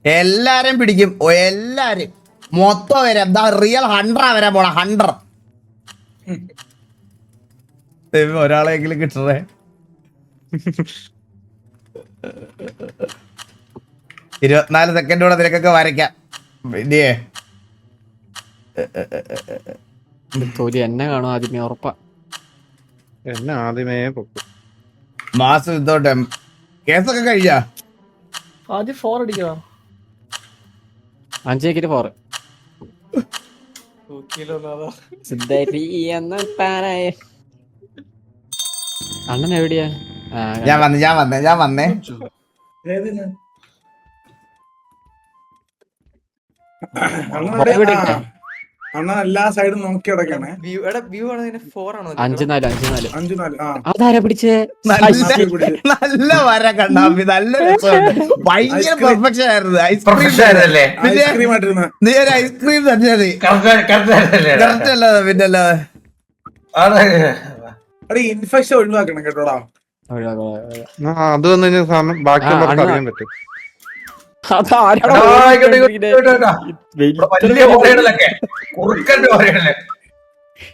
എല്ലാരും പിടിക്കും. എല്ലാരും മൊത്തം വരെ എന്താ റിയൽ 100 വരെ പോണ 100. ഒരാളെങ്കിലും കിട്ടണേ. 24 സെക്കൻഡ് കൂടെ നിനക്കൊക്കെ വരയ്ക്കാം. പിന്നെ എന്നെ കാണും ആദ്യമേ ഉറപ്പാ. എന്നെ ആദ്യമേ പൊക്കും. മാസം ഇതോട്ടെ കേസൊക്കെ കഴിയാ. ആദ്യം 4 അടിക്കണം. 5 വിക്കറ്റ് 4. അണ്ണൻ എവിടെയാ? ഞാൻ വന്നേ. അണ്ണ എല്ലാ സൈഡും നോക്കി കിടക്കണേ. 5-4. അതാരാ പിടിച്ചേ? നല്ല വര കണ്ണാപ്പി, നല്ല രസമുണ്ട്. ഭയങ്കര പെർഫെക്ഷൻ ആയിരുന്നു. ഐസ്ക്രീം ആയിട്ടിരുന്ന നീ ഒരു ഐസ്ക്രീം തന്നെ കറക്റ്റ് അല്ലാതെ പിന്നെ അല്ലാതെ ഇൻഫെക്ഷൻ ഒഴിവാക്കണം കേട്ടോടാ. അത് വന്നു കഴിഞ്ഞാൽ സാധനം ബാക്കിയുള്ളവർക്ക് അറിയാൻ പറ്റും.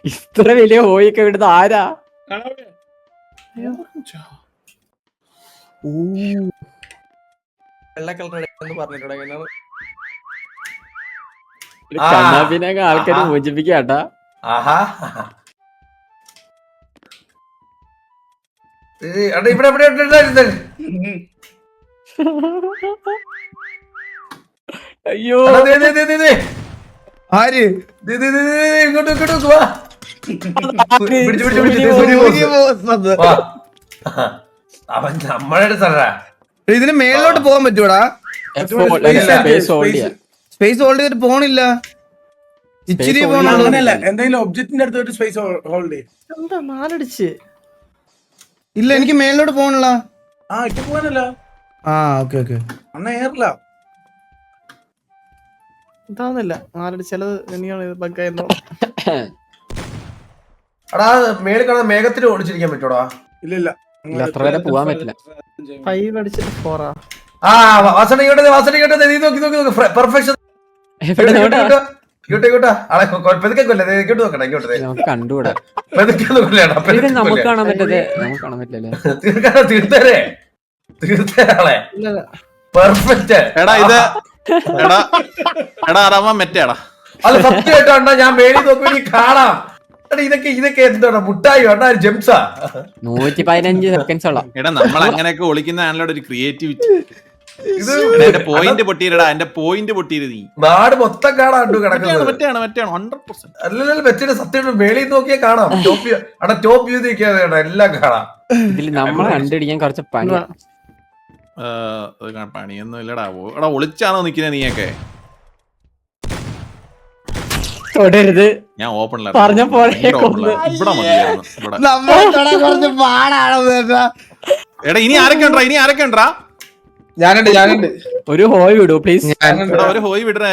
ഇത്ര വലിയ ഹോയൊക്കെ ഇവിടുന്ന് ആരാ? കണ്ണാപ്പിനൊക്കെ ആൾക്കാര് മോചിപ്പിക്കാട്ടാ. അയ്യോ ആര് നമ്മളെ ഇതിന് മേളിലോട്ട് പോകാൻ പറ്റൂടാ? സ്പേസ് ഹോൾഡ് ചെയ്തിട്ട് പോണില്ല. ഇച്ചിരി അങ്ങനെയല്ല, എന്തെങ്കിലും ഒബ്ജക്റ്റിന്റെ അടുത്ത് സ്പേസ് ഹോൾഡ് ചെയ്യും. എന്താ 4 അടിച്ച്? ഇല്ല, എനിക്ക് മേളിലോട്ട് പോകണില്ല. ഇട്ട് പോകാനല്ല. ഓക്കെ അണ്ണ ഏറില്ല. ഇതാവുന്നില്ല 4 അടിച്ചത്. എനിക്കാണ് ബഗ്ഗായിരുന്നു. എടാ മേളിൽ കാണാൻ മേഘത്തിന് ഓടിച്ചിരിക്കാൻ പറ്റൂടാ? ഇല്ല അത്ര വരെ പോവാൻ പറ്റില്ല. 5 അടിച്ചിട്ട് 4 ആ. പെർഫെക്ഷൻ കണ്ടുകൂടാ. നമുക്ക് കാണാൻ പറ്റതേ. നമുക്ക് കാണാൻ പറ്റില്ലല്ലേ? എടാ ഇത് എടാ റമ മെറ്റേടാ. അല്ല സത്യമായിട്ടാ, ഞാൻ മേളിൽ നോക്കി കാണാം. ഇതൊക്കെ എന്താണ് മുട്ടായി വേണ്ട ജെംസാ? 115 സെക്കൻഡ്സ് ഉള്ള. എടാ നമ്മൾ അങ്ങനെയൊക്കെ ഒളിക്കുന്നതാണല്ലോ ഒരു ക്രിയേറ്റിവിറ്റി. എന്റെ പോയിന്റ് പൊട്ടിയിരടാ, എന്റെ പോയിന്റ് പൊട്ടിയത് നീ. നാട് മൊത്തം കാണാണ്ട് കിടക്കുന്നത്. മറ്റാണ് 100%. അല്ലല്ലോ വെച്ചിട്ട് സത്യം മേളിൽ നോക്കിയാ കാണാം. ടോപ്പ് വ്യൂ നിൽക്കാതെ എല്ലാം കാണാം. ഇതില് നമ്മളെ കണ്ടുപിടിക്കാൻ കുറച്ച് പണി. പണിയൊന്നും ഇല്ലടാ. എടാ ഒളിച്ചാണോ നിക്കുന്നത് നീയൊക്കെ? തൊടരുത്. ഞാൻ ഓപ്പണിലാണ്. പറഞ്ഞ പോലെ ഇവിടെ മതിയായിരുന്നു. കുറച്ച് പാടാണ്. എടാ ഇനി ആരൊക്കെ ഉണ്ടാ? ഞാനുണ്ട്. ഒരു ഹോയ് വിടൂ പ്ലീസ്. ഒരു ഹോയ് വിടണ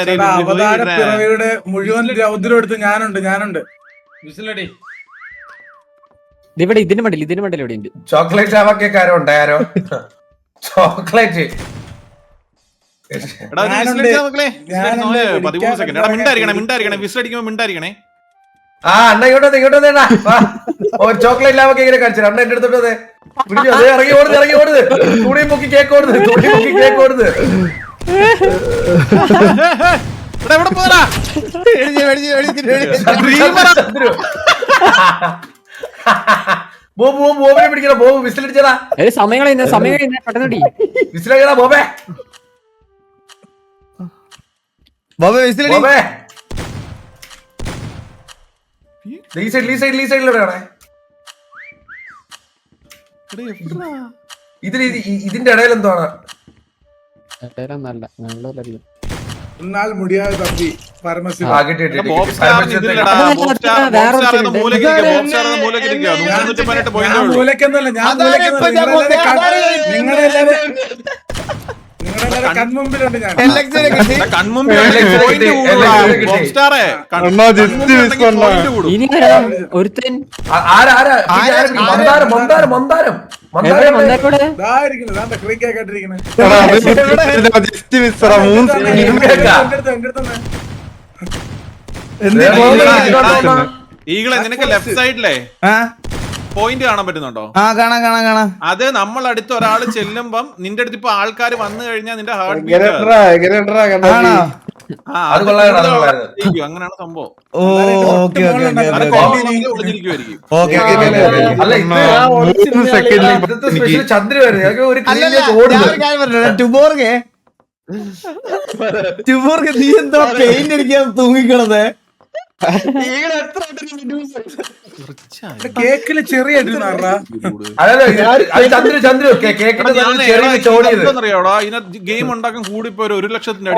പിറവിയുടെ മുഴുവൻ രൗദ്രം എടുത്ത് ഞാനുണ്ട്. ഇവിടെ ഇതിന് മണ്ടിൽ ഇവിടെ ഉണ്ട്. ചോക്ലേറ്റ് ആവാക്കാരോ ഉണ്ടായാരോ? Chocolate 13 second. എടാ മിണ്ടായിരിക്കണേ. വിസിലടിക്കുമ്പോ മിണ്ടായിരിക്കണേ. അണ്ണ ഇങ്ങോട്ട് ചോക്ലേറ്റ് ലാവൊക്കെ ഇങ്ങനെ കളിച്ചു. അണ്ണ എന്റെ അടുത്തോട്ട് ഇറങ്ങി ഓടുന്നത്. തുണി പൊക്കി കേക്ക് ഓടുന്നത്. എവിടെ പോരാ? ബോബിനെ പിടിക്കണം. ബോബ് വിസിലടിച്ചടാ. സമയം പെട്ടെന്ന് വിസിലടിക്കടാ ബോബേ. ഈ സൈഡിലൂടെ ഇതിന്റെ ഇടയിൽ എന്താണ്? ഞങ്ങളുടെ കൺമുമ്പിലുണ്ട് ഞാൻ എലക്ഷനെ കിട്ടി. കൺമുമ്പിൽ Alex പോയിന്റ് കിട്ടി, കൂടും Alex കിട്ടി. ബോബ് സ്റ്റാറേ അണ്ണാ, just miss അണ്ണാ. പോയിന്റ് കൂടും ഇനി ആരാ? ഒരുത്തൻ മന്ദാരം മന്ദാരം മന്ദാരം എവിടെ മന്ദാരം വന്നേക്കൂടെ? ഇതായിരിക്കുന്നു ക്രീക്ക് ആയിട്ടിരിക്കുന്നത് എടാ, അത് just miss എടാ, 3 ഈകളെ നിനക്ക് ലെഫ്റ്റ് സൈഡിലെ ആ പോയിന്റ് കാണാൻ പറ്റുന്നുണ്ടോ? ആ കാണാം അത് നമ്മൾ അടുത്ത് ഒരാൾ ചെല്ലുമ്പം നിന്റെ അടുത്ത് ഇപ്പൊ ആൾക്കാർ വന്നു കഴിഞ്ഞാൽ നിന്റെ ഹാർട്ട് ആണോ? അത് കൊള്ളായിരുന്നു, അത് കൊള്ളായിരുന്നു. അങ്ങനെയാണ് സംഭവം. ഓ ഓക്കെ അത് ഒളിഞ്ഞിരിക്കുമായിരിക്കും. അല്ല ഇന്നത്തെ സ്പെഷ്യൽ ചന്ദ്ര വരുന്നത് ഒരു ടുബോർഗ് നീ എന്താ പെയിന്റ് അടിക്കാൻ തൂങ്ങിക്കണത്? കേക്കില് ചെറിയ ഇട്ടിരുന്നാ ചന്ദ്ര കേക്കിന്റെ ചെറിയ ചോടിയത് അറിയാവോ ഇതിനകത്ത് ഗെയിം ഉണ്ടാക്കാൻ കൂടി ഇപ്പൊ 1 ലക്ഷത്തിന്റെ